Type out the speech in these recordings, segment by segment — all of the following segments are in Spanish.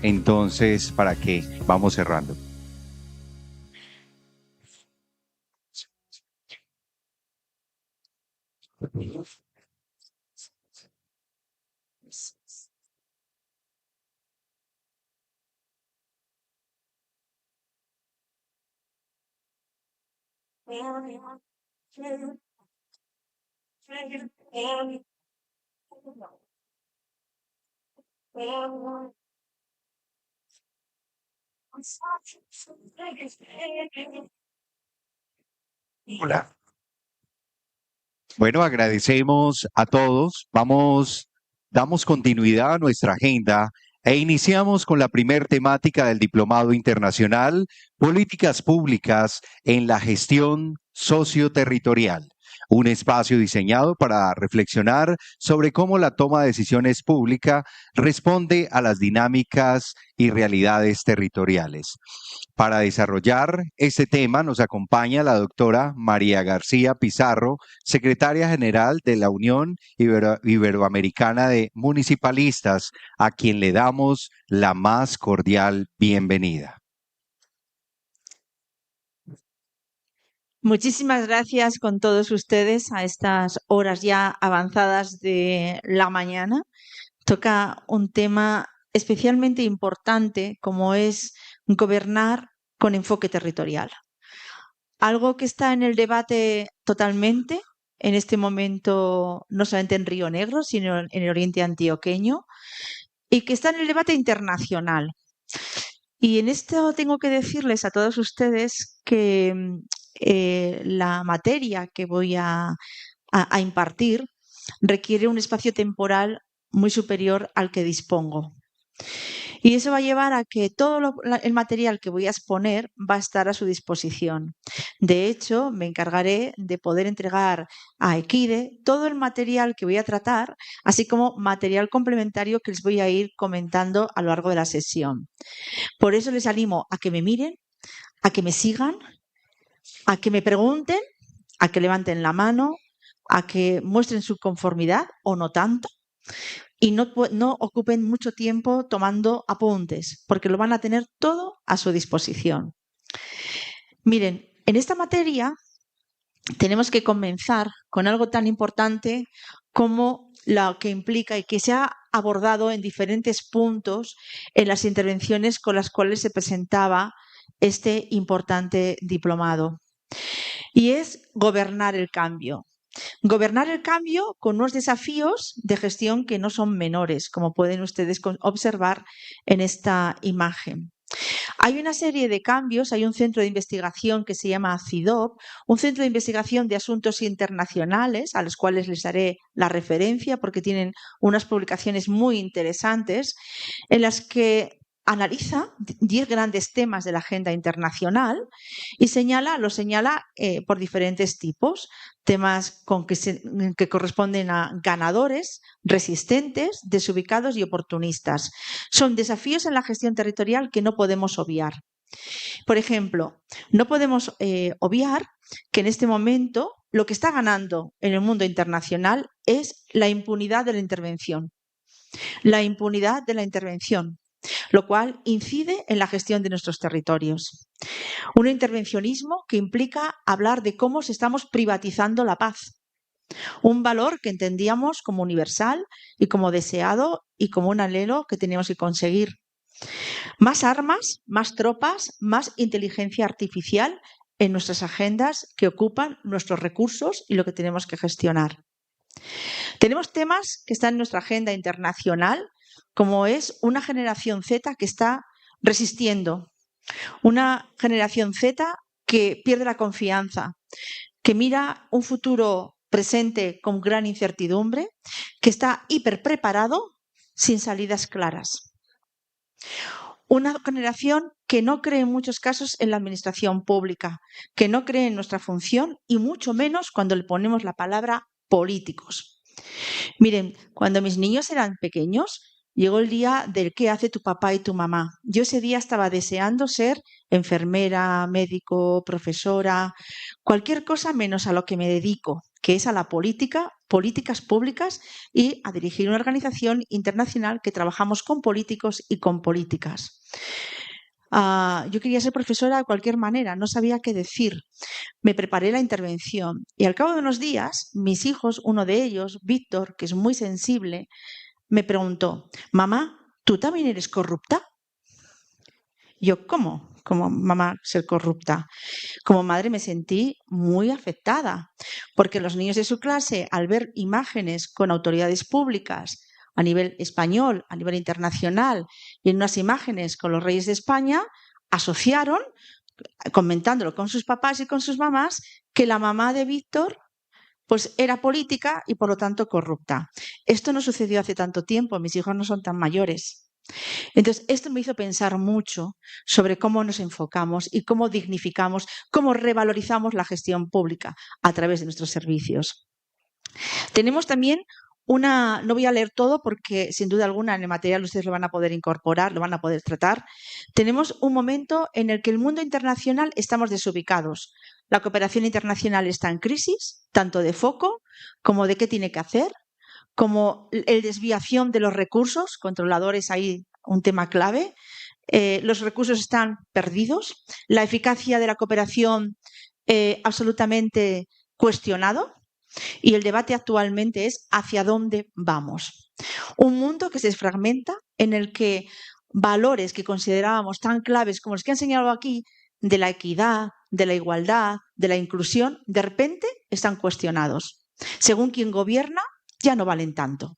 Entonces, ¿para qué? Vamos cerrando. Hola. Bueno, agradecemos a todos. Damos continuidad a nuestra agenda e iniciamos con la primer temática del Diplomado Internacional, Políticas Públicas en la Gestión Socioterritorial. Un espacio diseñado para reflexionar sobre cómo la toma de decisiones pública responde a las dinámicas y realidades territoriales. Para desarrollar este tema nos acompaña la doctora María García Pizarro, secretaria general de la Unión Iberoamericana de Municipalistas, a quien le damos la más cordial bienvenida. Muchísimas gracias con todos ustedes a estas horas ya avanzadas de la mañana. Toca un tema especialmente importante como es gobernar con enfoque territorial. Algo que está en el debate totalmente en este momento, no solamente en Río Negro, sino en el oriente antioqueño, y que está en el debate internacional. Y en esto tengo que decirles a todos ustedes que la materia que voy a impartir requiere un espacio temporal muy superior al que dispongo. Y eso va a llevar a que todo el material que voy a exponer va a estar a su disposición. De hecho, me encargaré de poder entregar a Equide todo el material que voy a tratar, así como material complementario que les voy a ir comentando a lo largo de la sesión. Por eso les animo a que me miren, a que me sigan, a que me pregunten, a que levanten la mano, a que muestren su conformidad o no tanto, y no ocupen mucho tiempo tomando apuntes, porque lo van a tener todo a su disposición. Miren, en esta materia tenemos que comenzar con algo tan importante como lo que implica y que se ha abordado en diferentes puntos en las intervenciones con las cuales se presentaba este importante diplomado. Y es gobernar el cambio. Gobernar el cambio con unos desafíos de gestión que no son menores, como pueden ustedes observar en esta imagen. Hay una serie de cambios, hay un centro de investigación que se llama CIDOB, un centro de investigación de asuntos internacionales, a los cuales les haré la referencia porque tienen unas publicaciones muy interesantes, en las que analiza 10 grandes temas de la agenda internacional y los señala por diferentes tipos, temas que corresponden a ganadores, resistentes, desubicados y oportunistas. Son desafíos en la gestión territorial que no podemos obviar. Por ejemplo, no podemos obviar que en este momento lo que está ganando en el mundo internacional es la impunidad de la intervención. La impunidad de la intervención, lo cual incide en la gestión de nuestros territorios. Un intervencionismo que implica hablar de cómo se estamos privatizando la paz, un valor que entendíamos como universal y como deseado y como un anhelo que teníamos que conseguir. Más armas, más tropas, más inteligencia artificial en nuestras agendas que ocupan nuestros recursos y lo que tenemos que gestionar. Tenemos temas que están en nuestra agenda internacional, como es una generación Z que está resistiendo, una generación Z que pierde la confianza, que mira un futuro presente con gran incertidumbre, que está hiperpreparado sin salidas claras. Una generación que no cree en muchos casos en la administración pública, que no cree en nuestra función y mucho menos cuando le ponemos la palabra políticos. Miren, cuando mis niños eran pequeños, llegó el día del qué hace tu papá y tu mamá. Yo ese día estaba deseando ser enfermera, médico, profesora, cualquier cosa menos a lo que me dedico, que es a la política, políticas públicas y a dirigir una organización internacional que trabajamos con políticos y con políticas. Yo quería ser profesora de cualquier manera, no sabía qué decir. Me preparé la intervención y al cabo de unos días, mis hijos, uno de ellos, Víctor, que es muy sensible, me preguntó: mamá, ¿tú también eres corrupta? Yo, ¿cómo? Como mamá ser corrupta. Como madre me sentí muy afectada, porque los niños de su clase, al ver imágenes con autoridades públicas a nivel español, a nivel internacional, y en unas imágenes con los reyes de España, asociaron, comentándolo con sus papás y con sus mamás, que la mamá de Víctor pues era política y por lo tanto corrupta. Esto no sucedió hace tanto tiempo, mis hijos no son tan mayores. Entonces, esto me hizo pensar mucho sobre cómo nos enfocamos y cómo dignificamos, cómo revalorizamos la gestión pública a través de nuestros servicios. Tenemos también no voy a leer todo porque sin duda alguna en el material ustedes lo van a poder incorporar, lo van a poder tratar. Tenemos un momento en el que el mundo internacional estamos desubicados. La cooperación internacional está en crisis, tanto de foco como de qué tiene que hacer, como la desviación de los recursos, controladores ahí un tema clave. Los recursos están perdidos, la eficacia de la cooperación absolutamente cuestionado. Y el debate actualmente es hacia dónde vamos. Un mundo que se desfragmenta, en el que valores que considerábamos tan claves como los que han señalado aquí, de la equidad, de la igualdad, de la inclusión, de repente están cuestionados. Según quien gobierna, ya no valen tanto.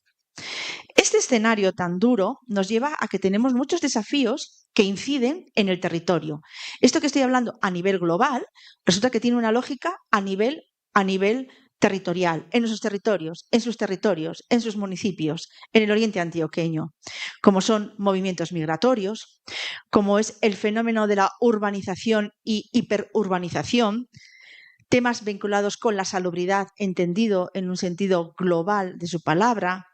Este escenario tan duro nos lleva a que tenemos muchos desafíos que inciden en el territorio. Esto que estoy hablando a nivel global resulta que tiene una lógica a nivel territorial, en nuestros territorios, en sus territorios, en sus municipios, en el oriente antioqueño, como son movimientos migratorios, como es el fenómeno de la urbanización y hiperurbanización, temas vinculados con la salubridad, entendido en un sentido global de su palabra,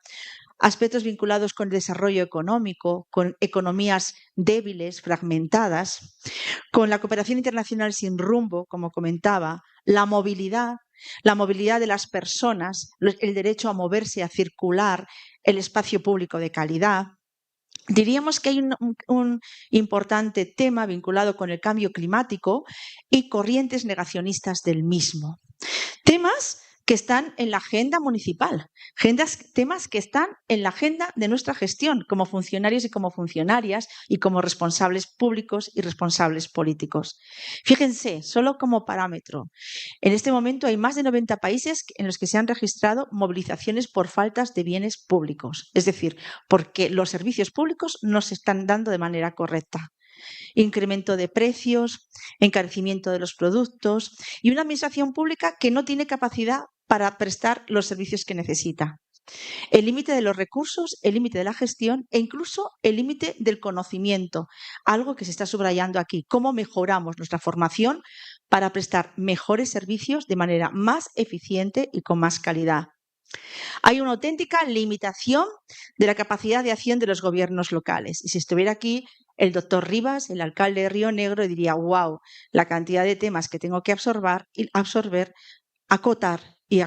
aspectos vinculados con el desarrollo económico, con economías débiles, fragmentadas, con la cooperación internacional sin rumbo, como comentaba, la movilidad de las personas, el derecho a moverse, a circular, el espacio público de calidad. Diríamos que hay un importante tema vinculado con el cambio climático y corrientes negacionistas del mismo. Temas que están en la agenda municipal, temas que están en la agenda de nuestra gestión como funcionarios y como funcionarias y como responsables públicos y responsables políticos. Fíjense, solo como parámetro, en este momento hay más de 90 países en los que se han registrado movilizaciones por faltas de bienes públicos, es decir, porque los servicios públicos no se están dando de manera correcta. Incremento de precios, encarecimiento de los productos y una administración pública que no tiene capacidad para prestar los servicios que necesita. El límite de los recursos, el límite de la gestión e incluso el límite del conocimiento, algo que se está subrayando aquí, cómo mejoramos nuestra formación para prestar mejores servicios de manera más eficiente y con más calidad. Hay una auténtica limitación de la capacidad de acción de los gobiernos locales. Y si estuviera aquí el doctor Rivas, el alcalde de Río Negro, diría: wow, la cantidad de temas que tengo que absorber, acotar y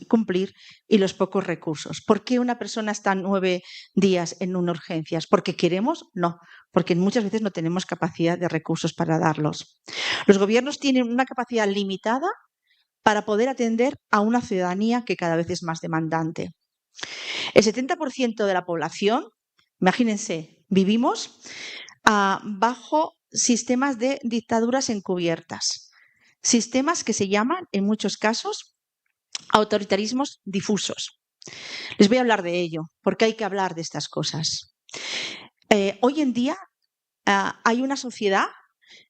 cumplir, y los pocos recursos. ¿Por qué una persona está 9 días en una urgencias? ¿Porque queremos? No, porque muchas veces no tenemos capacidad de recursos para darlos. Los gobiernos tienen una capacidad limitada para poder atender a una ciudadanía que cada vez es más demandante. El 70% de la población, imagínense, vivimos bajo sistemas de dictaduras encubiertas, sistemas que se llaman, en muchos casos, autoritarismos difusos. Les voy a hablar de ello, porque hay que hablar de estas cosas. Hoy en día hay una sociedad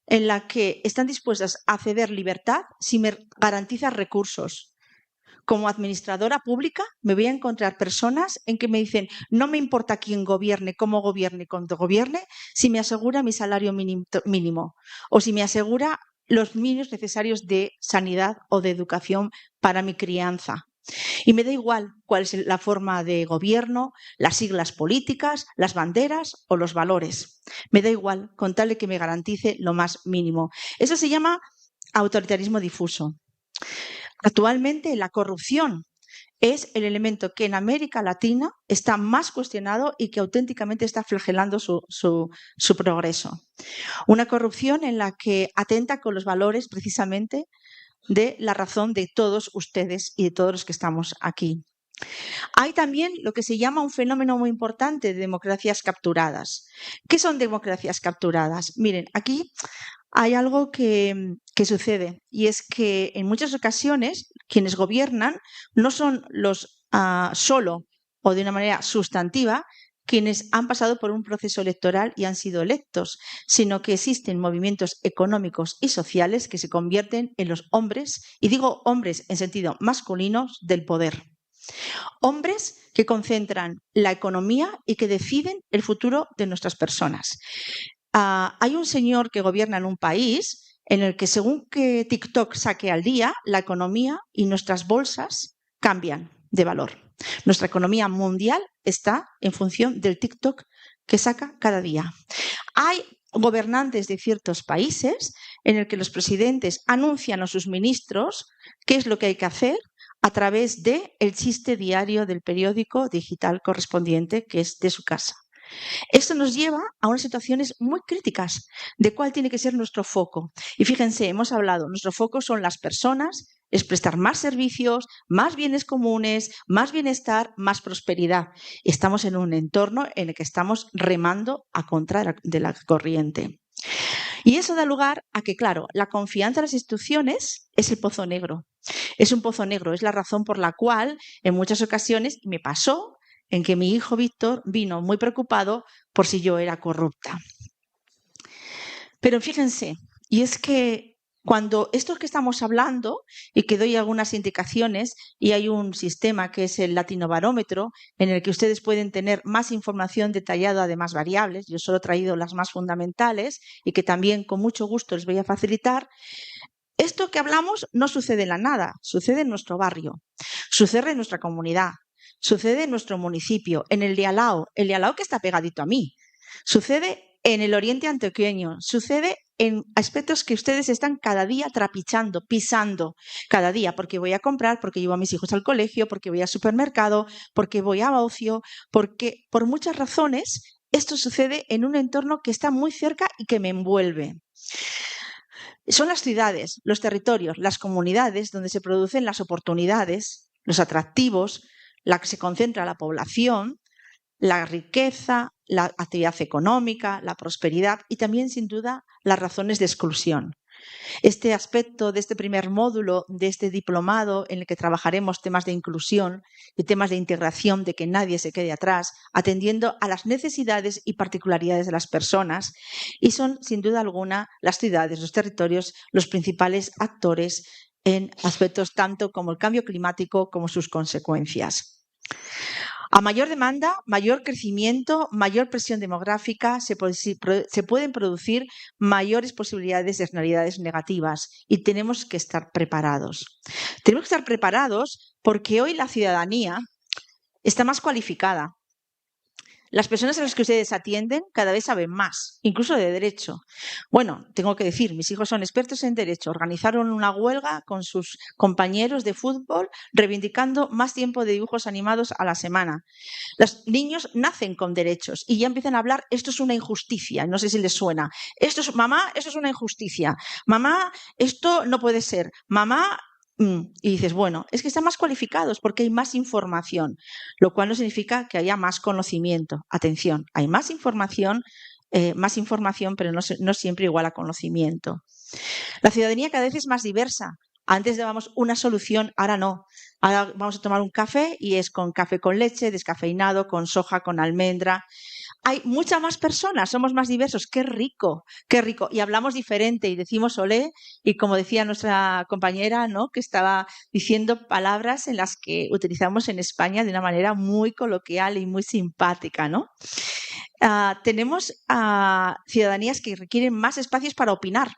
en la que están dispuestas a ceder libertad si me garantiza recursos. Como administradora pública me voy a encontrar personas en que me dicen: no me importa quién gobierne, cómo gobierne, cuánto gobierne, si me asegura mi salario mínimo o si me asegura los mínimos necesarios de sanidad o de educación para mi crianza. Y me da igual cuál es la forma de gobierno, las siglas políticas, las banderas o los valores. Me da igual, con tal de que me garantice lo más mínimo. Eso se llama autoritarismo difuso. Actualmente la corrupción es el elemento que en América Latina está más cuestionado y que auténticamente está flagelando su progreso. Una corrupción en la que atenta con los valores precisamente de la razón de todos ustedes y de todos los que estamos aquí. Hay también lo que se llama un fenómeno muy importante de democracias capturadas. ¿Qué son democracias capturadas? Miren, aquí hay algo que sucede y es que en muchas ocasiones quienes gobiernan no son los solo o de una manera sustantiva quienes han pasado por un proceso electoral y han sido electos, sino que existen movimientos económicos y sociales que se convierten en los hombres, y digo hombres en sentido masculino, del poder. Hombres que concentran la economía y que deciden el futuro de nuestras personas. Hay un señor que gobierna en un país en el que según que TikTok saque al día, la economía y nuestras bolsas cambian de valor. Nuestra economía mundial está en función del TikTok que saca cada día. Hay gobernantes de ciertos países en el que los presidentes anuncian a sus ministros qué es lo que hay que hacer a través del chiste diario del periódico digital correspondiente que es de su casa. Esto nos lleva a unas situaciones muy críticas de cuál tiene que ser nuestro foco. Y fíjense, hemos hablado, nuestro foco son las personas, es prestar más servicios, más bienes comunes, más bienestar, más prosperidad. Estamos en un entorno en el que estamos remando a contra de la corriente. Y eso da lugar a que, claro, la confianza en las instituciones es el pozo negro. Es un pozo negro, es la razón por la cual en muchas ocasiones me pasó en que mi hijo Víctor vino muy preocupado por si yo era corrupta. Pero fíjense, y es que cuando esto que estamos hablando, y que doy algunas indicaciones, y hay un sistema que es el Latinobarómetro, en el que ustedes pueden tener más información detallada de más variables, yo solo he traído las más fundamentales y que también con mucho gusto les voy a facilitar. Esto que hablamos no sucede en la nada, sucede en nuestro barrio, sucede en nuestra comunidad, sucede en nuestro municipio, en el de al lado que está pegadito a mí, sucede en el oriente antioqueño, sucede en aspectos que ustedes están cada día trapichando, pisando, cada día, porque voy a comprar, porque llevo a mis hijos al colegio, porque voy al supermercado, porque voy a ocio, porque por muchas razones esto sucede en un entorno que está muy cerca y que me envuelve. Son las ciudades, los territorios, las comunidades donde se producen las oportunidades, los atractivos, la que se concentra la población, la riqueza, la actividad económica, la prosperidad y también, sin duda, las razones de exclusión. Este aspecto de este primer módulo, de este diplomado en el que trabajaremos temas de inclusión y temas de integración, de que nadie se quede atrás, atendiendo a las necesidades y particularidades de las personas. Y son, sin duda alguna, las ciudades, los territorios, los principales actores en aspectos tanto como el cambio climático como sus consecuencias. A mayor demanda, mayor crecimiento, mayor presión demográfica, se pueden producir mayores posibilidades de externalidades negativas y tenemos que estar preparados. Tenemos que estar preparados porque hoy la ciudadanía está más cualificada. Las personas a las que ustedes atienden cada vez saben más, incluso de derecho. Bueno, tengo que decir, mis hijos son expertos en derecho. Organizaron una huelga con sus compañeros de fútbol reivindicando más tiempo de dibujos animados a la semana. Los niños nacen con derechos y ya empiezan a hablar, esto es una injusticia, no sé si les suena. Mamá, esto es una injusticia. Mamá, esto no puede ser. Mamá... Y dices, bueno, es que están más cualificados porque hay más información, lo cual no significa que haya más conocimiento. Atención, hay más información, pero no siempre igual a conocimiento. La ciudadanía cada vez es más diversa. Antes dábamos una solución, ahora no. Ahora vamos a tomar un café y es con café con leche, descafeinado, con soja, con almendra. Hay muchas más personas, somos más diversos. ¡Qué rico! ¡Qué rico! Y hablamos diferente y decimos olé. Y como decía nuestra compañera, ¿no?, que estaba diciendo palabras en las que utilizamos en España de una manera muy coloquial y muy simpática, ¿no? Tenemos ciudadanías que requieren más espacios para opinar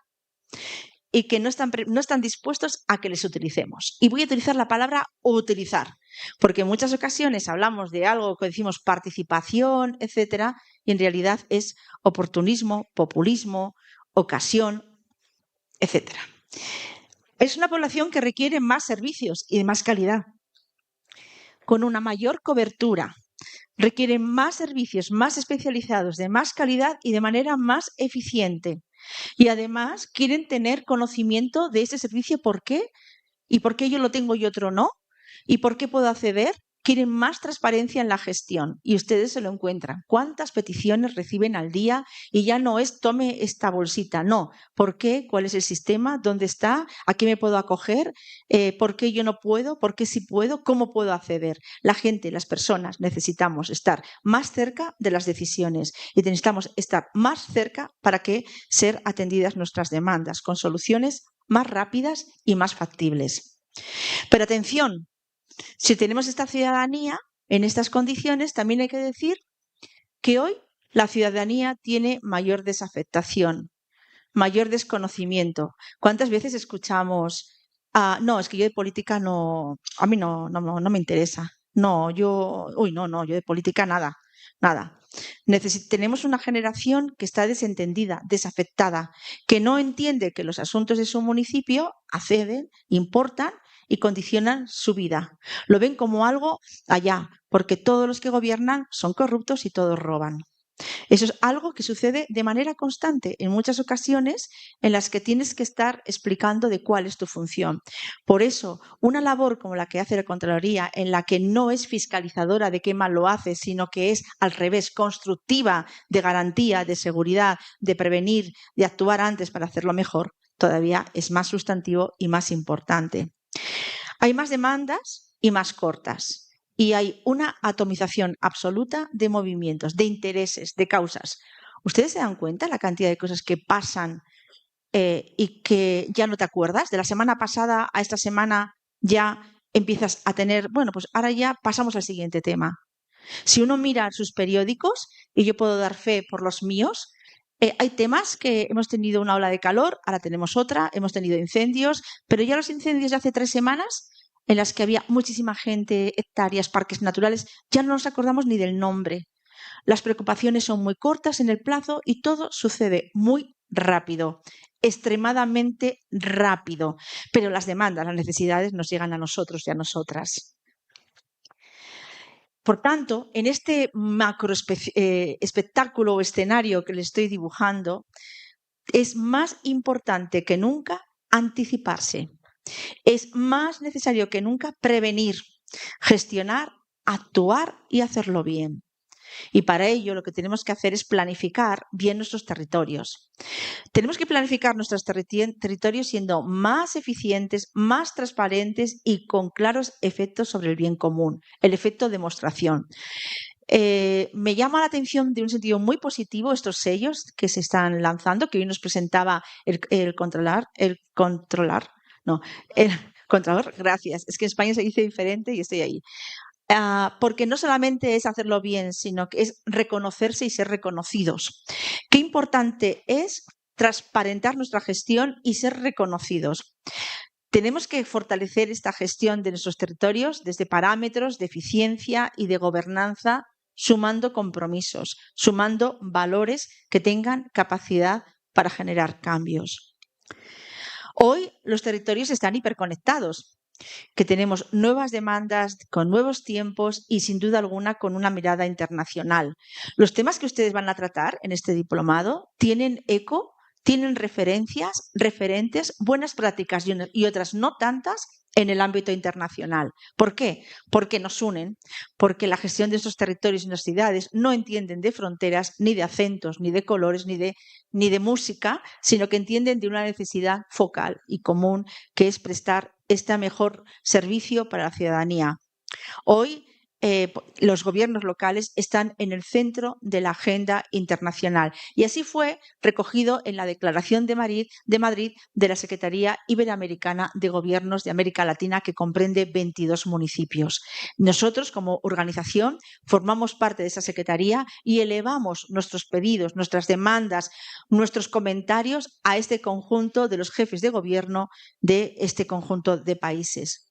y que no están dispuestos a que les utilicemos. Y voy a utilizar la palabra utilizar, porque en muchas ocasiones hablamos de algo que decimos participación, etcétera, y en realidad es oportunismo, populismo, ocasión, etcétera. Es una población que requiere más servicios y de más calidad, con una mayor cobertura. Requieren más servicios más especializados, de más calidad y de manera más eficiente. Y además quieren tener conocimiento de ese servicio, ¿por qué? ¿Y por qué yo lo tengo y otro no? ¿Y por qué puedo acceder? Quieren más transparencia en la gestión y ustedes se lo encuentran. ¿Cuántas peticiones reciben al día? Y ya no es tome esta bolsita, no. ¿Por qué? ¿Cuál es el sistema? ¿Dónde está? ¿A qué me puedo acoger? ¿Por qué yo no puedo? ¿Por qué sí puedo? ¿Cómo puedo acceder? La gente, las personas necesitamos estar más cerca de las decisiones y necesitamos estar más cerca para que ser atendidas nuestras demandas con soluciones más rápidas y más factibles. Pero atención, si tenemos esta ciudadanía en estas condiciones, también hay que decir que hoy la ciudadanía tiene mayor desafectación, mayor desconocimiento. ¿Cuántas veces escuchamos, no, es que yo de política no, a mí no me interesa? No, yo de política nada, nada. Tenemos una generación que está desentendida, desafectada, que no entiende que los asuntos de su municipio acceden, importan y condicionan su vida. Lo ven como algo allá, porque todos los que gobiernan son corruptos y todos roban. Eso es algo que sucede de manera constante en muchas ocasiones en las que tienes que estar explicando de cuál es tu función. Por eso, una labor como la que hace la Contraloría, en la que no es fiscalizadora de qué mal lo hace, sino que es al revés, constructiva, de garantía, de seguridad, de prevenir, de actuar antes para hacerlo mejor, todavía es más sustantivo y más importante. Hay más demandas y más cortas. Y hay una atomización absoluta de movimientos, de intereses, de causas. ¿Ustedes se dan cuenta la cantidad de cosas que pasan y que ya no te acuerdas? De la semana pasada a esta semana ya empiezas a tener, bueno, pues ahora ya pasamos al siguiente tema. Si uno mira sus periódicos, y yo puedo dar fe por los míos, hay temas que hemos tenido una ola de calor, ahora tenemos otra, hemos tenido incendios, pero ya los incendios de hace 3 semanas, en las que había muchísima gente, hectáreas, parques naturales, ya no nos acordamos ni del nombre. Las preocupaciones son muy cortas en el plazo y todo sucede muy rápido, extremadamente rápido, pero las demandas, las necesidades nos llegan a nosotros y a nosotras. Por tanto, en este macro espectáculo o escenario que le estoy dibujando, es más importante que nunca anticiparse. Es más necesario que nunca prevenir, gestionar, actuar y hacerlo bien. Y para ello lo que tenemos que hacer es planificar bien nuestros territorios. Tenemos que planificar nuestros territorios siendo más eficientes, más transparentes y con claros efectos sobre el bien común, el efecto demostración. Me llama la atención de un sentido muy positivo estos sellos que se están lanzando, que hoy nos presentaba el Contralor, gracias. Es que en España se dice diferente y estoy ahí. Porque no solamente es hacerlo bien, sino que es reconocerse y ser reconocidos. Qué importante es transparentar nuestra gestión y ser reconocidos. Tenemos que fortalecer esta gestión de nuestros territorios desde parámetros de eficiencia y de gobernanza, sumando compromisos, sumando valores que tengan capacidad para generar cambios. Hoy los territorios están hiperconectados, que tenemos nuevas demandas con nuevos tiempos y sin duda alguna con una mirada internacional. Los temas que ustedes van a tratar en este diplomado tienen eco, tienen referentes, buenas prácticas y otras no tantas en el ámbito internacional. ¿Por qué? Porque nos unen, porque la gestión de estos territorios y nuestras ciudades no entienden de fronteras, ni de acentos, ni de colores, ni de música, sino que entienden de una necesidad focal y común, que es prestar este mejor servicio para la ciudadanía. Hoy los gobiernos locales están en el centro de la agenda internacional y así fue recogido en la Declaración de Madrid de la Secretaría Iberoamericana de Gobiernos de América Latina, que comprende 22 municipios. Nosotros, como organización, formamos parte de esa secretaría y elevamos nuestros pedidos, nuestras demandas, nuestros comentarios a este conjunto de los jefes de gobierno de este conjunto de países.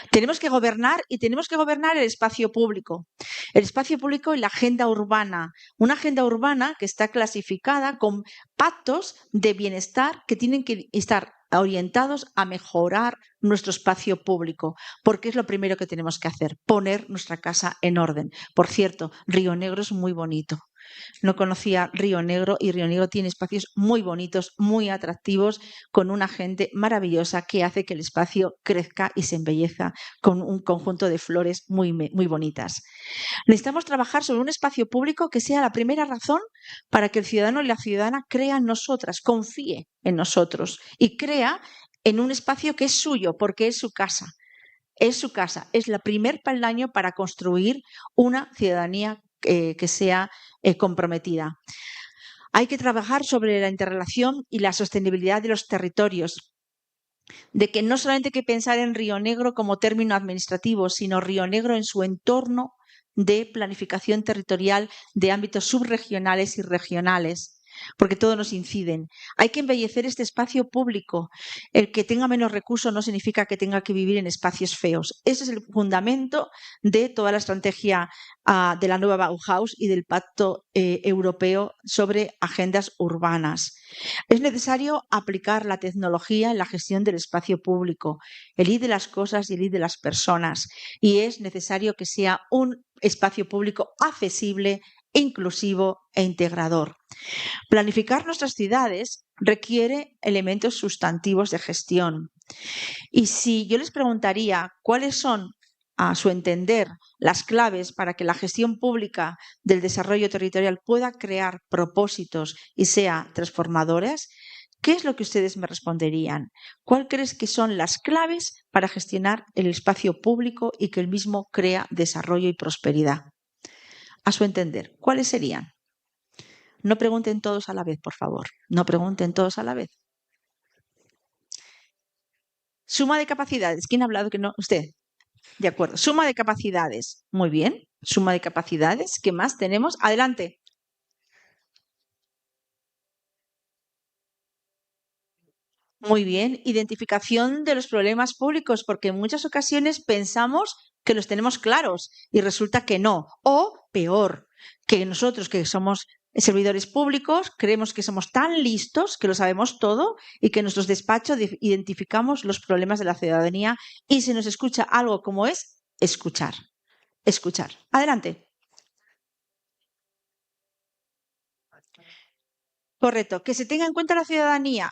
Tenemos que gobernar y tenemos que gobernar el espacio público y la agenda urbana. Una agenda urbana que está clasificada con pactos de bienestar que tienen que estar orientados a mejorar nuestro espacio público, porque es lo primero que tenemos que hacer, poner nuestra casa en orden. Por cierto, Río Negro es muy bonito. No conocía Río Negro y Río Negro tiene espacios muy bonitos, muy atractivos, con una gente maravillosa que hace que el espacio crezca y se embelleza con un conjunto de flores muy bonitas. Necesitamos trabajar sobre un espacio público que sea la primera razón para que el ciudadano y la ciudadana crea en nosotras, confíe en nosotros y crea en un espacio que es suyo porque es su casa. Es su casa, es el primer peldaño para construir una ciudadanía que sea comprometida. Hay que trabajar sobre la interrelación y la sostenibilidad de los territorios, de que no solamente hay que pensar en Río Negro como término administrativo, sino Río Negro en su entorno de planificación territorial de ámbitos subregionales y regionales, porque todos nos inciden. Hay que embellecer este espacio público. El que tenga menos recursos no significa que tenga que vivir en espacios feos. Ese es el fundamento de toda la estrategia de la nueva Bauhaus y del Pacto Europeo sobre agendas urbanas. Es necesario aplicar la tecnología en la gestión del espacio público, el ir de las cosas y el ir de las personas. Y es necesario que sea un espacio público accesible, inclusivo e integrador. Planificar nuestras ciudades requiere elementos sustantivos de gestión. Y si yo les preguntaría cuáles son, a su entender, las claves para que la gestión pública del desarrollo territorial pueda crear propósitos y sea transformadoras, ¿qué es lo que ustedes me responderían? ¿Cuál crees que son las claves para gestionar el espacio público y que el mismo crea desarrollo y prosperidad? A su entender, ¿cuáles serían? No pregunten todos a la vez, por favor. No pregunten todos a la vez. Suma de capacidades. ¿Quién ha hablado que no? Usted. De acuerdo. Suma de capacidades. Muy bien. Suma de capacidades. ¿Qué más tenemos? Adelante. Muy bien. Identificación de los problemas públicos, porque en muchas ocasiones pensamos que los tenemos claros y resulta que no. O peor, que nosotros que somos servidores públicos creemos que somos tan listos que lo sabemos todo y que en nuestros despachos identificamos los problemas de la ciudadanía y se nos escucha algo como es escuchar. Escuchar. Adelante. Correcto. Que se tenga en cuenta la ciudadanía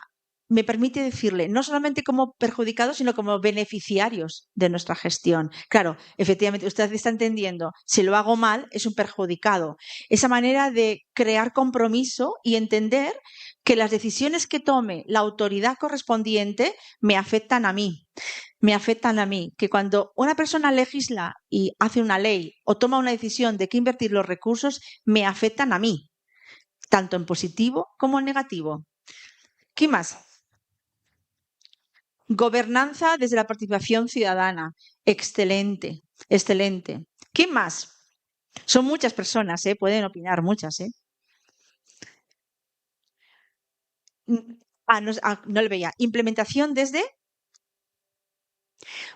me permite decirle, no solamente como perjudicados, sino como beneficiarios de nuestra gestión. Claro, efectivamente, usted está entendiendo, si lo hago mal, es un perjudicado. Esa manera de crear compromiso y entender que las decisiones que tome la autoridad correspondiente me afectan a mí. Me afectan a mí, que cuando una persona legisla y hace una ley o toma una decisión de qué invertir los recursos, me afectan a mí, tanto en positivo como en negativo. ¿Qué más? Gobernanza desde la participación ciudadana. Excelente, excelente. ¿Qué más? Son muchas personas, pueden opinar muchas. No le veía. Implementación desde...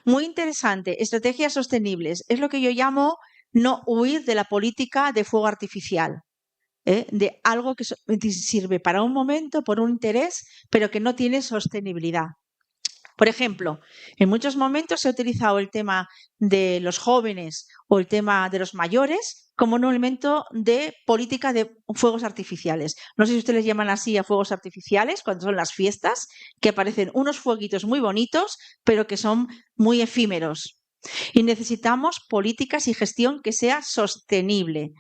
Muy interesante. Estrategias sostenibles. Es lo que yo llamo no huir de la política de fuego artificial. De algo que sirve para un momento, por un interés, pero que no tiene sostenibilidad. Por ejemplo, en muchos momentos se ha utilizado el tema de los jóvenes o el tema de los mayores como un elemento de política de fuegos artificiales. No sé si ustedes llaman así a fuegos artificiales cuando son las fiestas, que aparecen unos fueguitos muy bonitos, pero que son muy efímeros. Y necesitamos políticas y gestión que sea sostenible.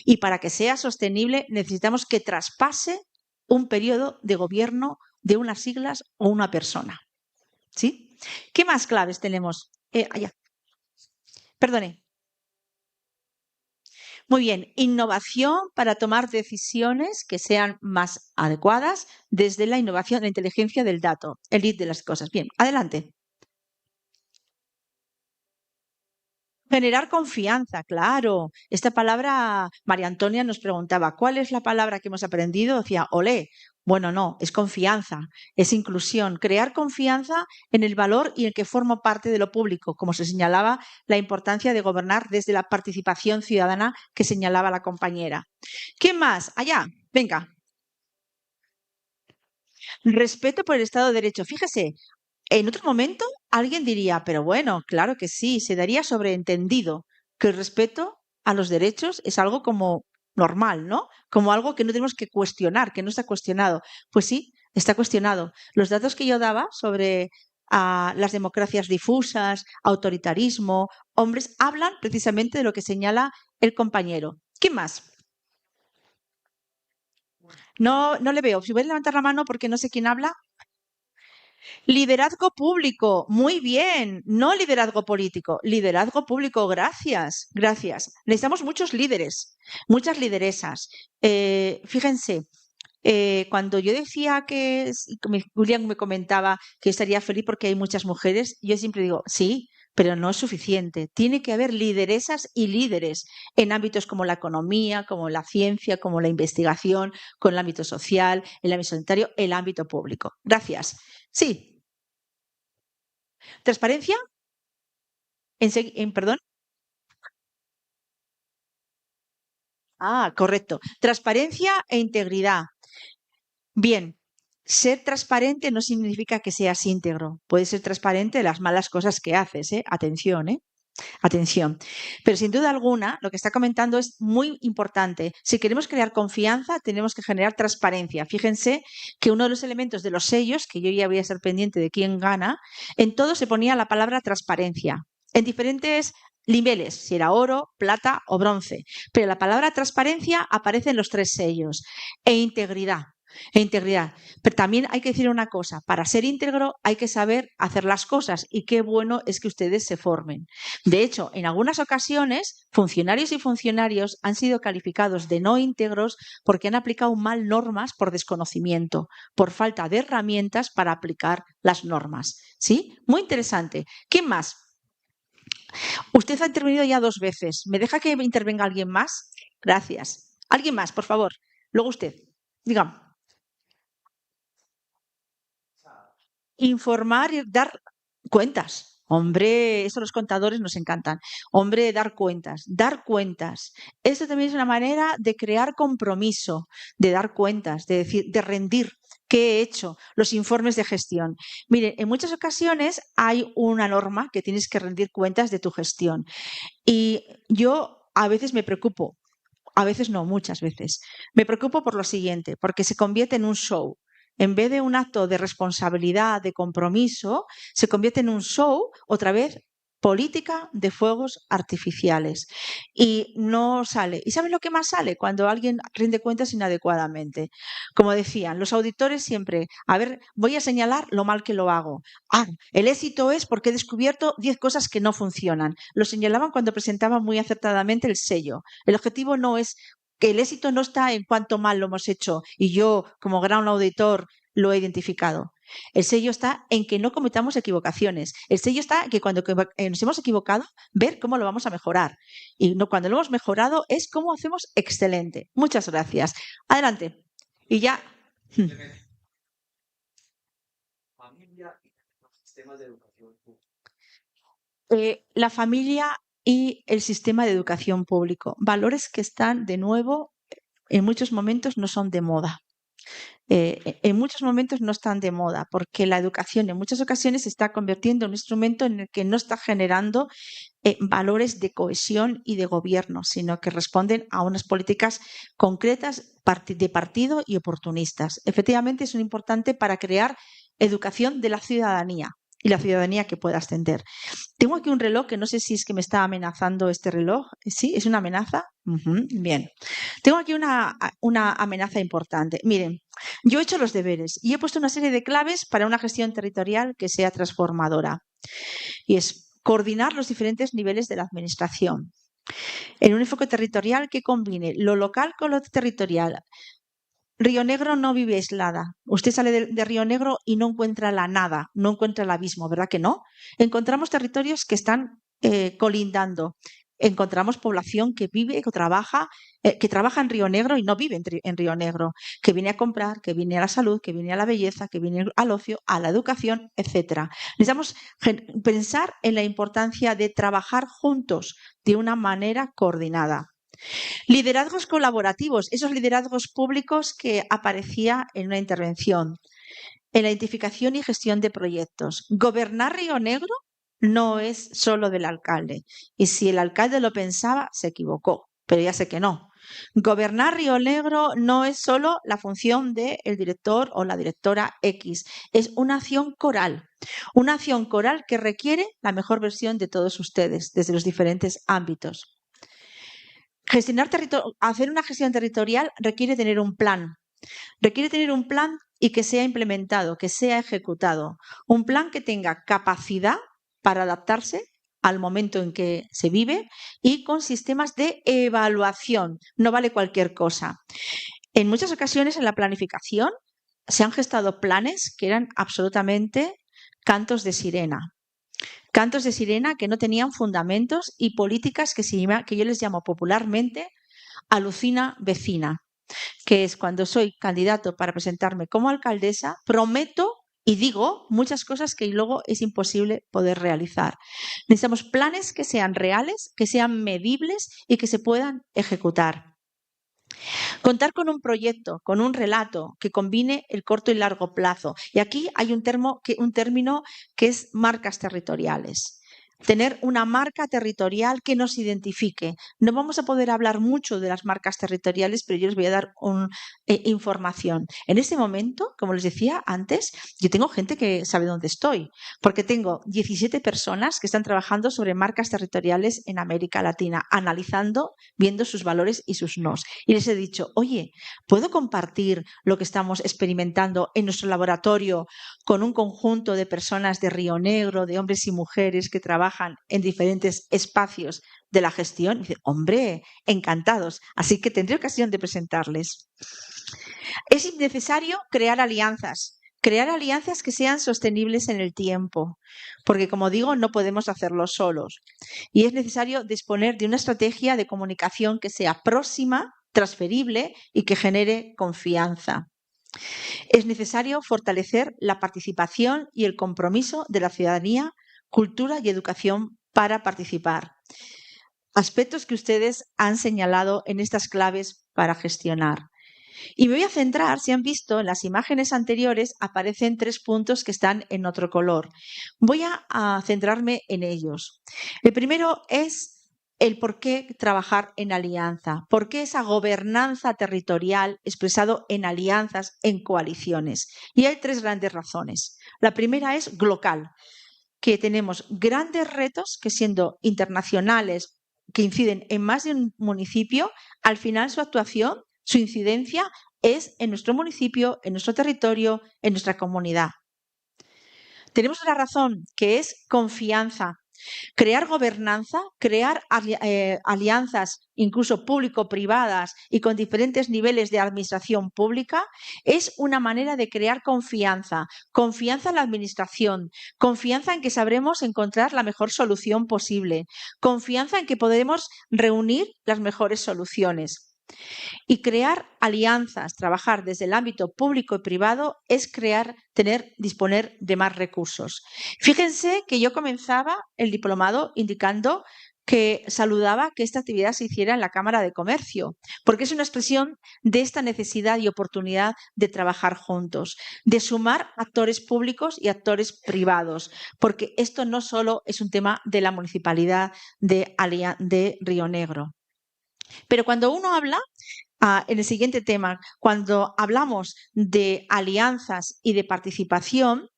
Y para que sea sostenible necesitamos que traspase un periodo de gobierno de unas siglas o una persona. ¿Sí? ¿Qué más claves tenemos? Allá. Perdone. Muy bien, innovación para tomar decisiones que sean más adecuadas desde la innovación, la inteligencia del dato, el lead de las cosas. Bien, adelante. Generar confianza, claro. Esta palabra, María Antonia nos preguntaba, ¿cuál es la palabra que hemos aprendido? Decía, olé. Bueno, no, es confianza, es inclusión, crear confianza en el valor y en que formo parte de lo público, como se señalaba la importancia de gobernar desde la participación ciudadana que señalaba la compañera. ¿Qué más? Allá, venga. Respeto por el Estado de Derecho. Fíjese, en otro momento alguien diría, pero bueno, claro que sí, se daría sobreentendido que el respeto a los derechos es algo como normal, ¿no? Como algo que no tenemos que cuestionar, que no está cuestionado. Pues sí, está cuestionado. Los datos que yo daba sobre las democracias difusas, autoritarismo, hombres, hablan precisamente de lo que señala el compañero. ¿Qué más? No, no le veo. Si voy a levantar la mano porque no sé quién habla. Liderazgo público, muy bien, no liderazgo político, liderazgo público, gracias, gracias. Necesitamos muchos líderes, muchas lideresas. Fíjense, cuando yo decía Julián me comentaba que estaría feliz porque hay muchas mujeres, yo siempre digo, sí, pero no es suficiente. Tiene que haber lideresas y líderes en ámbitos como la economía, como la ciencia, como la investigación, con el ámbito social, el ámbito sanitario, el ámbito público. Gracias. Sí. ¿Transparencia? Perdón. Correcto. Transparencia e integridad. Bien, ser transparente no significa que seas íntegro. Puedes ser transparente de las malas cosas que haces, ¿eh? Atención, ¿eh? Atención. Pero sin duda alguna, lo que está comentando es muy importante. Si queremos crear confianza, tenemos que generar transparencia. Fíjense que uno de los elementos de los sellos, que yo ya voy a ser pendiente de quién gana, en todo se ponía la palabra transparencia. En diferentes niveles, si era oro, plata o bronce. Pero la palabra transparencia aparece en los 3 sellos. E integridad. Pero también hay que decir una cosa, para ser íntegro hay que saber hacer las cosas y qué bueno es que ustedes se formen. De hecho, en algunas ocasiones, funcionarios y funcionarios han sido calificados de no íntegros porque han aplicado mal normas por desconocimiento, por falta de herramientas para aplicar las normas. ¿Sí? Muy interesante. ¿Quién más? Usted ha intervenido ya 2 veces. ¿Me deja que intervenga alguien más? Gracias. ¿Alguien más, por favor? Luego usted. Dígame. Informar y dar cuentas. Hombre, eso los contadores nos encantan. Hombre, dar cuentas, dar cuentas. Esto también es una manera de crear compromiso, de dar cuentas, de decir, de rendir. ¿Qué he hecho? Los informes de gestión. Miren, en muchas ocasiones hay una norma que tienes que rendir cuentas de tu gestión. Y yo a veces me preocupo, a veces no, muchas veces. Me preocupo por lo siguiente, porque se convierte en un show. En vez de un acto de responsabilidad, de compromiso, se convierte en un show, otra vez, política de fuegos artificiales. Y no sale. ¿Y saben lo que más sale? Cuando alguien rinde cuentas inadecuadamente. Como decían, los auditores siempre, a ver, voy a señalar lo mal que lo hago. El éxito es porque he descubierto 10 cosas que no funcionan. Lo señalaban cuando presentaban muy acertadamente el sello. El objetivo no es que el éxito no está en cuánto mal lo hemos hecho y yo, como gran auditor, lo he identificado. El sello está en que no cometamos equivocaciones. El sello está en que cuando nos hemos equivocado, ver cómo lo vamos a mejorar. Y no, cuando lo hemos mejorado es cómo hacemos excelente. Muchas gracias. Adelante. Y ya. Familia y los sistemas de educación pública. La familia y el sistema de educación público. Valores que están, de nuevo, en muchos momentos no son de moda. En muchos momentos no están de moda porque la educación en muchas ocasiones se está convirtiendo en un instrumento en el que no está generando valores de cohesión y de gobierno, sino que responden a unas políticas concretas de partido y oportunistas. Efectivamente, son importantes para crear educación de la ciudadanía y la ciudadanía que pueda ascender. Tengo aquí un reloj que no sé si es que me está amenazando este reloj. ¿Sí? ¿Es una amenaza? Bien. Tengo aquí una amenaza importante. Miren, yo he hecho los deberes y he puesto una serie de claves para una gestión territorial que sea transformadora. Y es coordinar los diferentes niveles de la administración en un enfoque territorial que combine lo local con lo territorial. Río Negro no vive aislada. Usted sale de Río Negro y no encuentra la nada, no encuentra el abismo, ¿verdad que no? Encontramos territorios que están colindando. Encontramos población que vive, que trabaja en Río Negro y no vive en Río Negro, que viene a comprar, que viene a la salud, que viene a la belleza, que viene al ocio, a la educación, etcétera. Necesitamos pensar en la importancia de trabajar juntos de una manera coordinada. Liderazgos colaborativos, esos liderazgos públicos que aparecía en una intervención. en la identificación y gestión de proyectos. Gobernar Río Negro no es solo del alcalde. Y si el alcalde lo pensaba, se equivocó, pero ya sé que no. Gobernar Río Negro no es solo la función del director o la directora X, es una acción coral que requiere la mejor versión de todos ustedes desde los diferentes ámbitos. Hacer una gestión territorial requiere tener un plan. Requiere tener un plan y que sea implementado, que sea ejecutado. Un plan que tenga capacidad para adaptarse al momento en que se vive y con sistemas de evaluación. No vale cualquier cosa. En muchas ocasiones en la planificación se han gestado planes que eran absolutamente cantos de sirena. Cantos de sirena que no tenían fundamentos y políticas que yo les llamo popularmente alucina vecina, que es cuando soy candidato para presentarme como alcaldesa, prometo y digo muchas cosas que luego es imposible poder realizar. Necesitamos planes que sean reales, que sean medibles y que se puedan ejecutar. Contar con un proyecto, con un relato que combine el corto y largo plazo. Y aquí hay un término que es marcas territoriales. Tener una marca territorial que nos identifique. No vamos a poder hablar mucho de las marcas territoriales, pero yo les voy a dar información. En este momento, como les decía antes, yo tengo gente que sabe dónde estoy, porque tengo 17 personas que están trabajando sobre marcas territoriales en América Latina, analizando, viendo sus valores y sus nos. Y les he dicho, oye, ¿puedo compartir lo que estamos experimentando en nuestro laboratorio con un conjunto de personas de Río Negro, de hombres y mujeres que trabajan en diferentes espacios de la gestión? Y dice, hombre, encantados. Así que tendré ocasión de presentarles. Es necesario crear alianzas que sean sostenibles en el tiempo, porque como digo, no podemos hacerlo solos. Y es necesario disponer de una estrategia de comunicación que sea próxima, transferible y que genere confianza. Es necesario fortalecer la participación y el compromiso de la ciudadanía, cultura y educación para participar. Aspectos que ustedes han señalado en estas claves para gestionar. Y me voy a centrar, si han visto en las imágenes anteriores, aparecen 3 puntos que están en otro color. Voy a centrarme en ellos. El primero es el por qué trabajar en alianza, por qué esa gobernanza territorial expresado en alianzas, en coaliciones. Y hay 3 grandes razones. La primera es local, que tenemos grandes retos que siendo internacionales, que inciden en más de un municipio, al final su actuación, su incidencia es en nuestro municipio, en nuestro territorio, en nuestra comunidad. Tenemos una razón que es confianza. Crear gobernanza, crear alianzas incluso público-privadas y con diferentes niveles de administración pública es una manera de crear confianza. Confianza en la administración, confianza en que sabremos encontrar la mejor solución posible, confianza en que podremos reunir las mejores soluciones. Y crear alianzas, trabajar desde el ámbito público y privado es disponer de más recursos. Fíjense que yo comenzaba el diplomado indicando que saludaba que esta actividad se hiciera en la Cámara de Comercio, porque es una expresión de esta necesidad y oportunidad de trabajar juntos, de sumar actores públicos y actores privados, porque esto no solo es un tema de la municipalidad de Río Negro. Pero cuando uno habla, en el siguiente tema, cuando hablamos de alianzas y de participación,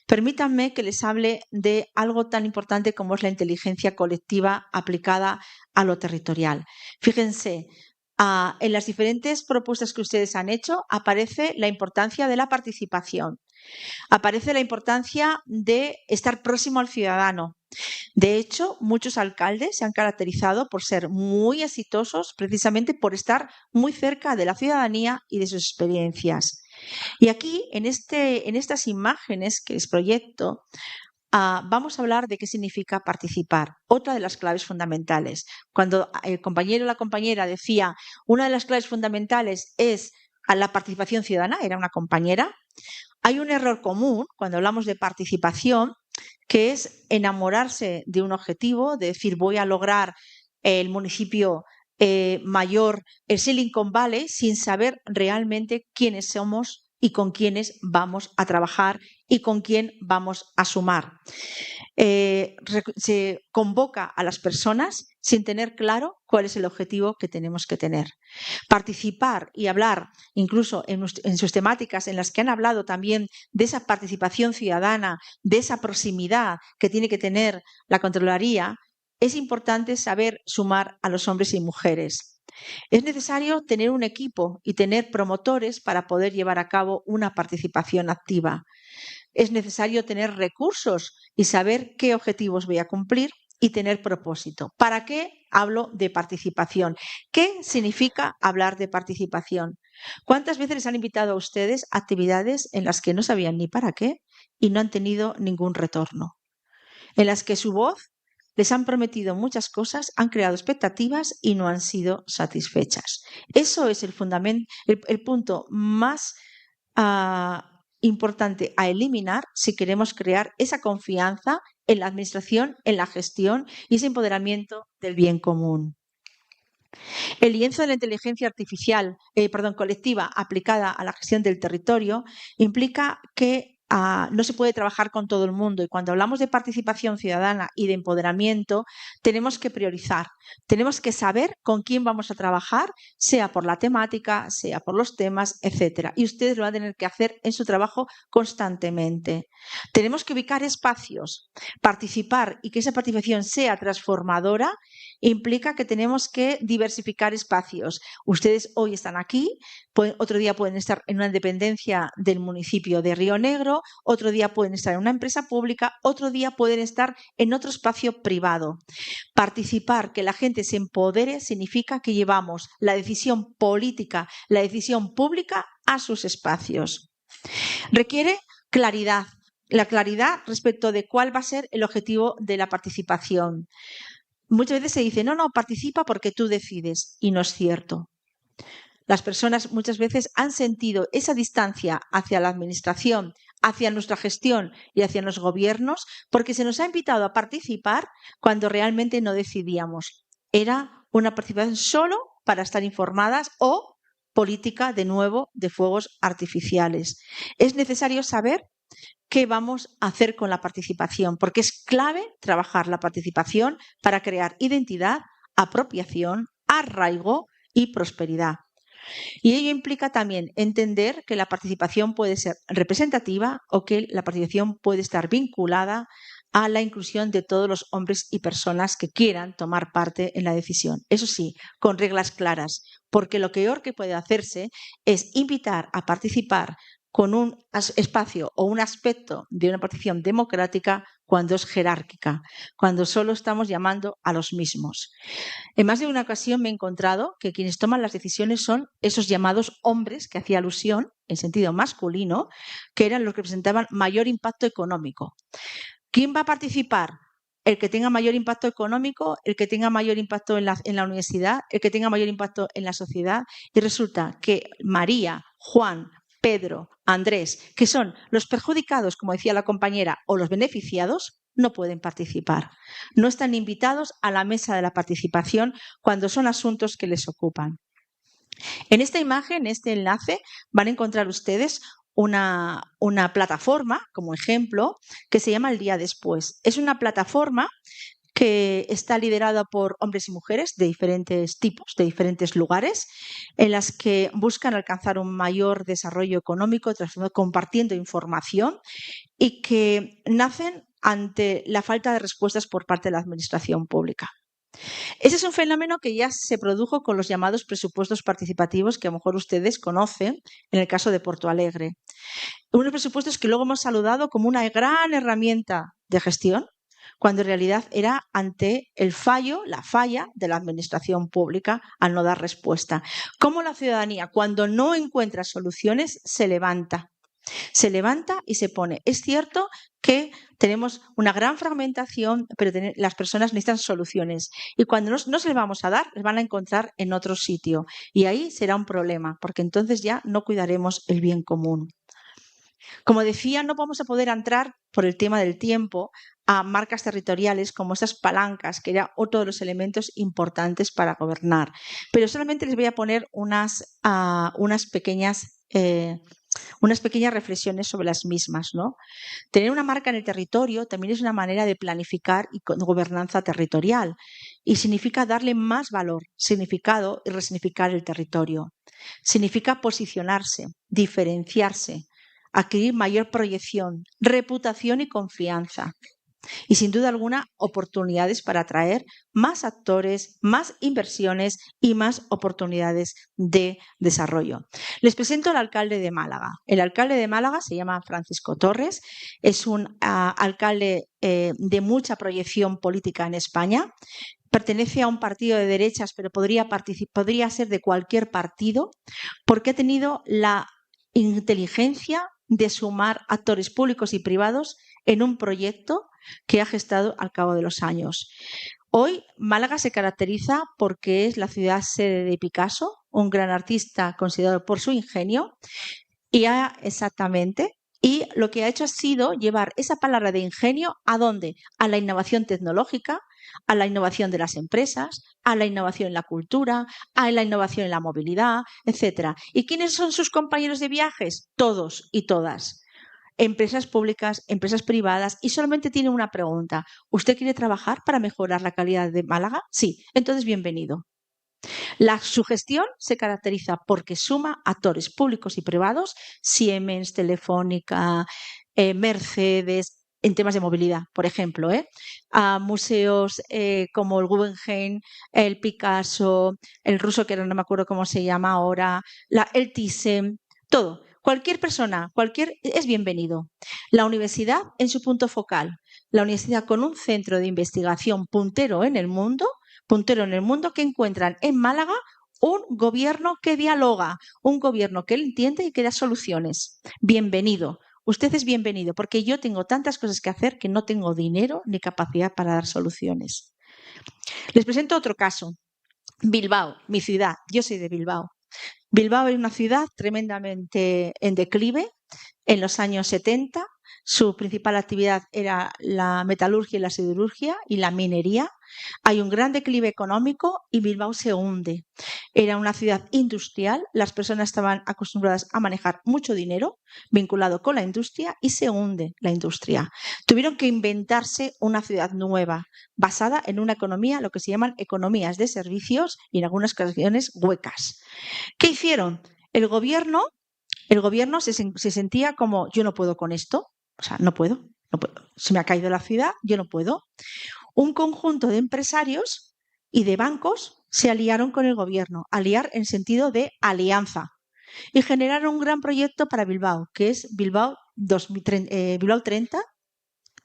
permítanme que les hable de algo tan importante como es la inteligencia colectiva aplicada a lo territorial. Fíjense, en las diferentes propuestas que ustedes han hecho aparece la importancia de la participación, aparece la importancia de estar próximo al ciudadano. De hecho, muchos alcaldes se han caracterizado por ser muy exitosos precisamente por estar muy cerca de la ciudadanía y de sus experiencias. Y aquí, en estas imágenes que les proyecto, vamos a hablar de qué significa participar. Otra de las claves fundamentales. Cuando el compañero o la compañera decía una de las claves fundamentales es a la participación ciudadana, era una compañera, hay un error común cuando hablamos de participación, que es enamorarse de un objetivo, de decir voy a lograr el municipio mayor, el Silicon Valley, sin saber realmente quiénes somos y con quiénes vamos a trabajar y con quién vamos a sumar. Se convoca a las personas sin tener claro cuál es el objetivo que tenemos que tener. Participar y hablar, incluso en sus temáticas en las que han hablado también de esa participación ciudadana, de esa proximidad que tiene que tener la Contraloría, es importante saber sumar a los hombres y mujeres. Es necesario tener un equipo y tener promotores para poder llevar a cabo una participación activa. Es necesario tener recursos y saber qué objetivos voy a cumplir y tener propósito. ¿Para qué hablo de participación? ¿Qué significa hablar de participación? ¿Cuántas veces les han invitado a ustedes a actividades en las que no sabían ni para qué y no han tenido ningún retorno? En las que su voz les han prometido muchas cosas, han creado expectativas y no han sido satisfechas. Eso es el fundamento, el punto más importante a eliminar si queremos crear esa confianza en la administración, en la gestión y ese empoderamiento del bien común. El lienzo de la inteligencia artificial, colectiva aplicada a la gestión del territorio implica que no se puede trabajar con todo el mundo y cuando hablamos de participación ciudadana y de empoderamiento tenemos que priorizar, tenemos que saber con quién vamos a trabajar, sea por la temática, sea por los temas, etcétera. Y ustedes lo van a tener que hacer en su trabajo constantemente. Tenemos que ubicar espacios, participar y que esa participación sea transformadora implica que tenemos que diversificar espacios. Ustedes hoy están aquí, otro día pueden estar en una dependencia del municipio de Río Negro, otro día pueden estar en una empresa pública, otro día pueden estar en otro espacio privado. Participar, que la gente se empodere, significa que llevamos la decisión política, la decisión pública a sus espacios. Requiere claridad, la claridad respecto de cuál va a ser el objetivo de la participación. Muchas veces se dice, no, participa porque tú decides, y no es cierto. Las personas muchas veces han sentido esa distancia hacia la administración, hacia nuestra gestión y hacia los gobiernos porque se nos ha invitado a participar cuando realmente no decidíamos. Era una participación solo para estar informadas o política, de nuevo, de fuegos artificiales. Es necesario saber qué vamos a hacer con la participación, porque es clave trabajar la participación para crear identidad, apropiación, arraigo y prosperidad. Y ello implica también entender que la participación puede ser representativa o que la participación puede estar vinculada a la inclusión de todos los hombres y personas que quieran tomar parte en la decisión. Eso sí, con reglas claras, porque lo peor que puede hacerse es invitar a participar con un espacio o un aspecto de una participación democrática cuando es jerárquica, cuando solo estamos llamando a los mismos. En más de una ocasión me he encontrado que quienes toman las decisiones son esos llamados hombres, que hacía alusión en sentido masculino, que eran los que presentaban mayor impacto económico. ¿Quién va a participar? El que tenga mayor impacto económico, el que tenga mayor impacto en la universidad, el que tenga mayor impacto en la sociedad. Y resulta que María, Juan, Pedro, Andrés, que son los perjudicados, como decía la compañera, o los beneficiados, no pueden participar. No están invitados a la mesa de la participación cuando son asuntos que les ocupan. En esta imagen, en este enlace, van a encontrar ustedes una plataforma, como ejemplo, que se llama El Día Después. Es una plataforma que está liderada por hombres y mujeres de diferentes tipos, de diferentes lugares, en las que buscan alcanzar un mayor desarrollo económico, compartiendo información y que nacen ante la falta de respuestas por parte de la administración pública. Ese es un fenómeno que ya se produjo con los llamados presupuestos participativos que a lo mejor ustedes conocen en el caso de Porto Alegre. Unos presupuestos que luego hemos saludado como una gran herramienta de gestión, cuando en realidad era ante el fallo, la falla de la administración pública al no dar respuesta. Cómo la ciudadanía, cuando no encuentra soluciones, se levanta y se pone. Es cierto que tenemos una gran fragmentación, pero las personas necesitan soluciones. Y cuando no se les vamos a dar, les van a encontrar en otro sitio. Y ahí será un problema, porque entonces ya no cuidaremos el bien común. Como decía, no vamos a poder entrar por el tema del tiempo a marcas territoriales como esas palancas, que era otro de los elementos importantes para gobernar. Pero solamente les voy a poner unas pequeñas unas pequeñas reflexiones sobre las mismas, ¿no? Tener una marca en el territorio también es una manera de planificar y gobernanza territorial y significa darle más valor, significado y resignificar el territorio. Significa posicionarse, diferenciarse, adquirir mayor proyección, reputación y confianza. Y sin duda alguna, oportunidades para atraer más actores, más inversiones y más oportunidades de desarrollo. Les presento al alcalde de Málaga. El alcalde de Málaga se llama Francisco Torres, es un alcalde de mucha proyección política en España. Pertenece a un partido de derechas, pero podría ser de cualquier partido, porque ha tenido la inteligencia de sumar actores públicos y privados en un proyecto que ha gestado al cabo de los años. Hoy Málaga se caracteriza porque es la ciudad sede de Picasso, un gran artista considerado por su ingenio, y lo que ha hecho ha sido llevar esa palabra de ingenio ¿a dónde? A la innovación tecnológica, a la innovación de las empresas, a la innovación en la cultura, a la innovación en la movilidad, etcétera. ¿Y quiénes son sus compañeros de viajes? Todos y todas. Empresas públicas, empresas privadas, y solamente tiene una pregunta. ¿Usted quiere trabajar para mejorar la calidad de Málaga? Sí, entonces bienvenido. Su gestión se caracteriza porque suma actores públicos y privados, Siemens, Telefónica, Mercedes, en temas de movilidad, por ejemplo, a museos como el Guggenheim, el Picasso, el ruso, que no me acuerdo cómo se llama ahora, el Thyssen, todo. Cualquier persona, es bienvenido. La universidad en su punto focal. La universidad con un centro de investigación puntero en el mundo que encuentran en Málaga un gobierno que dialoga, un gobierno que entiende y que da soluciones. Bienvenido. Usted es bienvenido, porque yo tengo tantas cosas que hacer que no tengo dinero ni capacidad para dar soluciones. Les presento otro caso. Bilbao, mi ciudad. Yo soy de Bilbao. Bilbao es una ciudad tremendamente en declive. En los años 70, su principal actividad era la metalurgia y la siderurgia y la minería. Hay un gran declive económico y Bilbao se hunde. Era una ciudad industrial, las personas estaban acostumbradas a manejar mucho dinero vinculado con la industria y se hunde la industria. Tuvieron que inventarse una ciudad nueva, basada en una economía, lo que se llaman economías de servicios y en algunas ocasiones huecas. ¿Qué hicieron? El gobierno se sentía como, yo no puedo con esto, o sea, no puedo. Se me ha caído la ciudad, yo no puedo. Un conjunto de empresarios y de bancos se aliaron con el gobierno, aliar en sentido de alianza, y generaron un gran proyecto para Bilbao, que es Bilbao 30,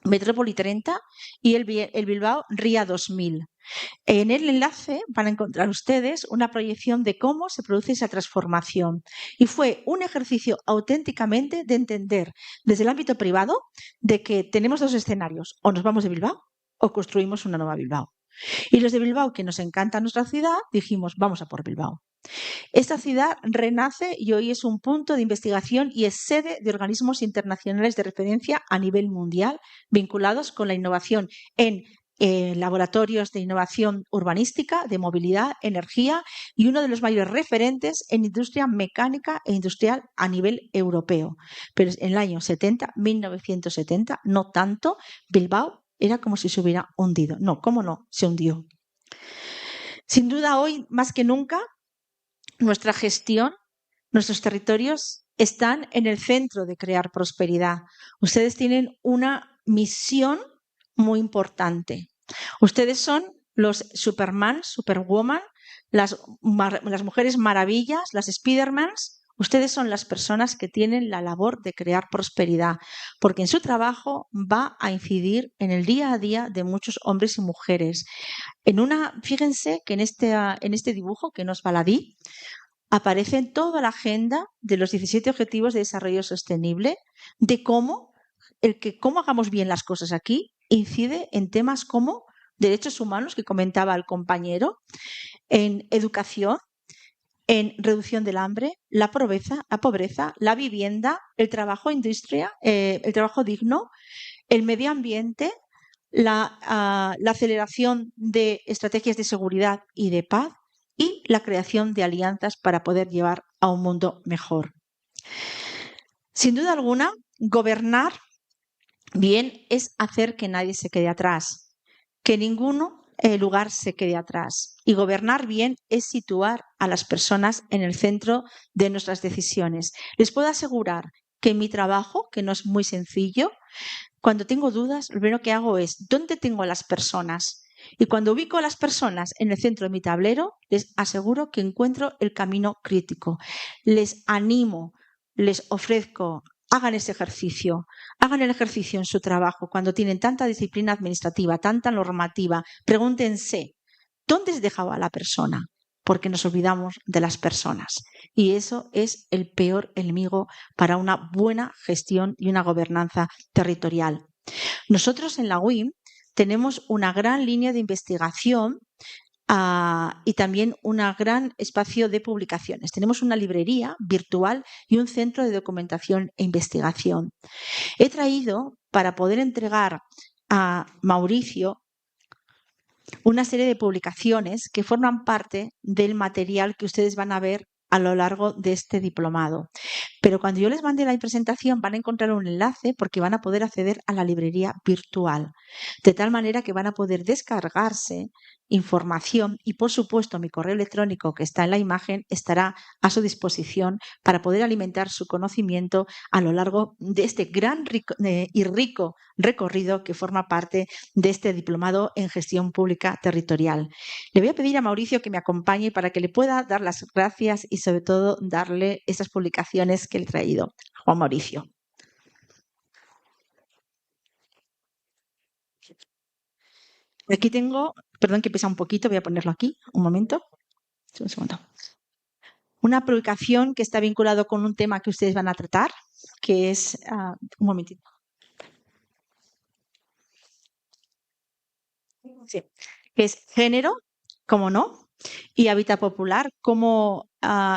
Metrópoli 30 y el Bilbao Ría 2000. En el enlace van a encontrar ustedes una proyección de cómo se produce esa transformación. Y fue un ejercicio auténticamente de entender desde el ámbito privado de que tenemos dos escenarios, o nos vamos de Bilbao o construimos una nueva Bilbao. Y los de Bilbao, que nos encanta nuestra ciudad, dijimos, vamos a por Bilbao. Esta ciudad renace y hoy es un punto de investigación y es sede de organismos internacionales de referencia a nivel mundial vinculados con la innovación en laboratorios de innovación urbanística, de movilidad, energía y uno de los mayores referentes en industria mecánica e industrial a nivel europeo. Pero en el año 1970, no tanto, Bilbao era como si se hubiera hundido. No, ¿cómo no? Se hundió. Sin duda, hoy, más que nunca, nuestra gestión, nuestros territorios están en el centro de crear prosperidad. Ustedes tienen una misión muy importante. Ustedes son los Superman, Superwoman, las mujeres maravillas, las Spidermans. Ustedes son las personas que tienen la labor de crear prosperidad, porque en su trabajo va a incidir en el día a día de muchos hombres y mujeres. Fíjense que en este dibujo, que no es baladí, aparece en toda la agenda de los 17 Objetivos de Desarrollo Sostenible, de cómo hagamos bien las cosas aquí incide en temas como derechos humanos, que comentaba el compañero, en educación, en reducción del hambre, la pobreza, la vivienda, el trabajo el trabajo digno, el medio ambiente, la aceleración de estrategias de seguridad y de paz y la creación de alianzas para poder llevar a un mundo mejor. Sin duda alguna, gobernar bien es hacer que nadie se quede atrás, que ninguno lugar se quede atrás. Y gobernar bien es situar a las personas en el centro de nuestras decisiones. Les puedo asegurar que mi trabajo, que no es muy sencillo, cuando tengo dudas, lo primero que hago es ¿dónde tengo a las personas? Y cuando ubico a las personas en el centro de mi tablero, les aseguro que encuentro el camino crítico. Les animo, les ofrezco, hagan ese ejercicio, hagan el ejercicio en su trabajo cuando tienen tanta disciplina administrativa, tanta normativa. Pregúntense, ¿dónde has dejado a la persona? Porque nos olvidamos de las personas. Y eso es el peor enemigo para una buena gestión y una gobernanza territorial. Nosotros en la UIM tenemos una gran línea de investigación y también un gran espacio de publicaciones. Tenemos una librería virtual y un centro de documentación e investigación. He traído para poder entregar a Mauricio una serie de publicaciones que forman parte del material que ustedes van a ver a lo largo de este diplomado. Pero cuando yo les mande la presentación van a encontrar un enlace porque van a poder acceder a la librería virtual, de tal manera que van a poder descargarse información y, por supuesto, mi correo electrónico que está en la imagen estará a su disposición para poder alimentar su conocimiento a lo largo de este gran y rico recorrido que forma parte de este diplomado en gestión pública territorial. Le voy a pedir a Mauricio que me acompañe para que le pueda dar las gracias y sobre todo darle esas publicaciones que le he traído. Juan Mauricio. Aquí tengo, perdón que pesa un poquito, voy a ponerlo aquí, un momento. Un segundo. Una publicación que está vinculado con un tema que ustedes van a tratar, que es, un momentito. Sí, que es género, como no, y hábitat popular, como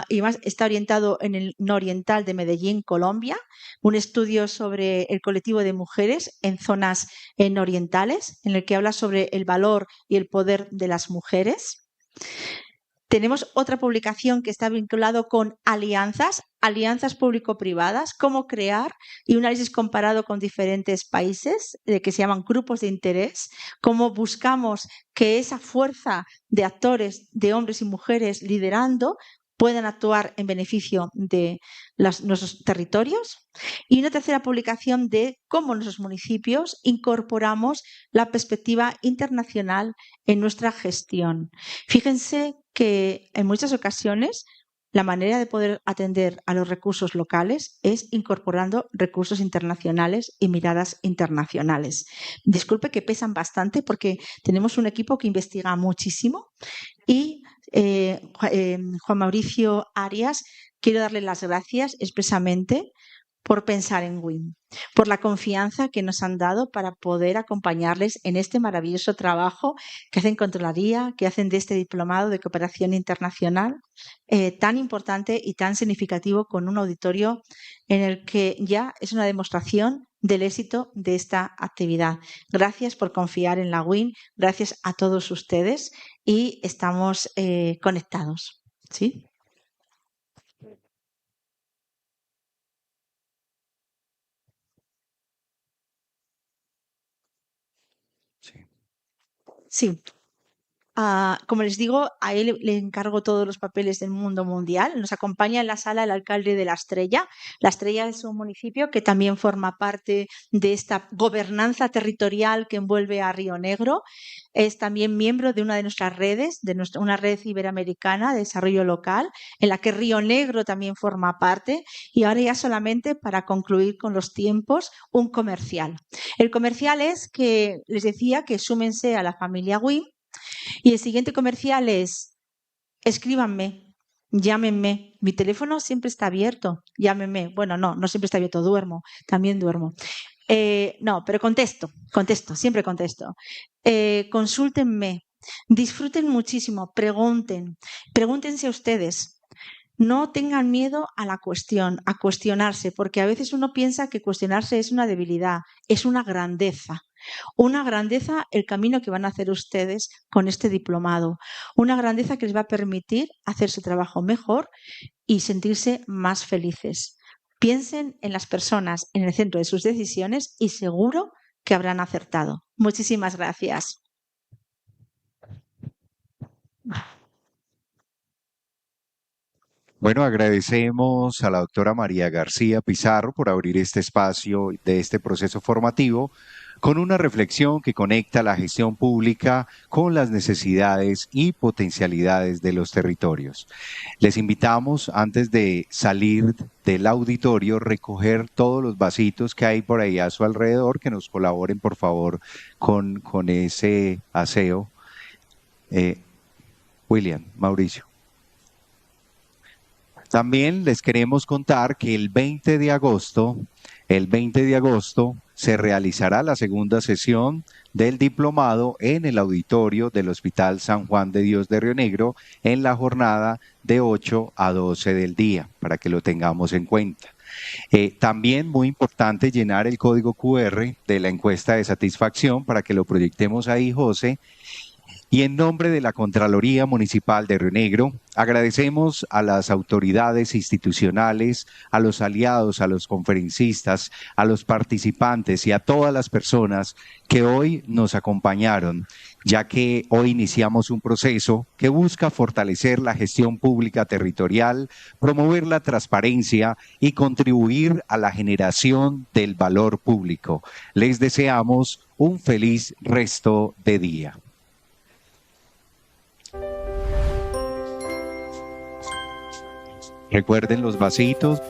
y más está orientado en el nororiental de Medellín, Colombia, un estudio sobre el colectivo de mujeres en zonas nororientales, en el que habla sobre el valor y el poder de las mujeres. Tenemos otra publicación que está vinculado con alianzas público-privadas, cómo crear y un análisis comparado con diferentes países que se llaman grupos de interés, cómo buscamos que esa fuerza de actores, de hombres y mujeres liderando, puedan actuar en beneficio de nuestros territorios. Y una tercera publicación de cómo nuestros municipios incorporamos la perspectiva internacional en nuestra gestión. Fíjense que en muchas ocasiones la manera de poder atender a los recursos locales es incorporando recursos internacionales y miradas internacionales. Disculpe que pesan bastante porque tenemos un equipo que investiga muchísimo y Juan Mauricio Arias, quiero darle las gracias expresamente por pensar en WIM, por la confianza que nos han dado para poder acompañarles en este maravilloso trabajo que hacen Contraloría, que hacen de este diplomado de cooperación internacional tan importante y tan significativo, con un auditorio en el que ya es una demostración del éxito de esta actividad. Gracias por confiar en la WIM, gracias a todos ustedes y estamos conectados. ¿Sí? Sí. Como les digo, a él le encargo todos los papeles del mundo mundial. Nos acompaña en la sala el alcalde de La Estrella. La Estrella es un municipio que también forma parte de esta gobernanza territorial que envuelve a Río Negro. Es también miembro de una de nuestras redes, una red iberoamericana de desarrollo local, en la que Río Negro también forma parte. Y ahora ya solamente para concluir con los tiempos, un comercial. El comercial es que les decía que súmense a la familia WIM. Y el siguiente comercial es, escríbanme, llámenme. Mi teléfono siempre está abierto, llámenme. Bueno, no siempre está abierto, duermo, también duermo. No, pero contesto, siempre contesto. Consúltenme, disfruten muchísimo, pregúntense a ustedes. No tengan miedo a la cuestión, a cuestionarse, porque a veces uno piensa que cuestionarse es una debilidad, es una grandeza. Una grandeza el camino que van a hacer ustedes con este diplomado. Una grandeza que les va a permitir hacer su trabajo mejor y sentirse más felices. Piensen en las personas en el centro de sus decisiones y seguro que habrán acertado. Muchísimas gracias. Bueno, agradecemos a la doctora María García Pizarro por abrir este espacio de este proceso formativo con una reflexión que conecta la gestión pública con las necesidades y potencialidades de los territorios. Les invitamos, antes de salir del auditorio, recoger todos los vasitos que hay por ahí a su alrededor, que nos colaboren, por favor, con ese aseo. William, Mauricio. También les queremos contar que el 20 de agosto se realizará la segunda sesión del diplomado en el auditorio del Hospital San Juan de Dios de Río Negro en la jornada de 8 a 12 del día, para que lo tengamos en cuenta. También muy importante llenar el código QR de la encuesta de satisfacción para que lo proyectemos ahí, José. Y en nombre de la Contraloría Municipal de Río Negro, agradecemos a las autoridades institucionales, a los aliados, a los conferencistas, a los participantes y a todas las personas que hoy nos acompañaron, ya que hoy iniciamos un proceso que busca fortalecer la gestión pública territorial, promover la transparencia y contribuir a la generación del valor público. Les deseamos un feliz resto de día. Recuerden los vasitos.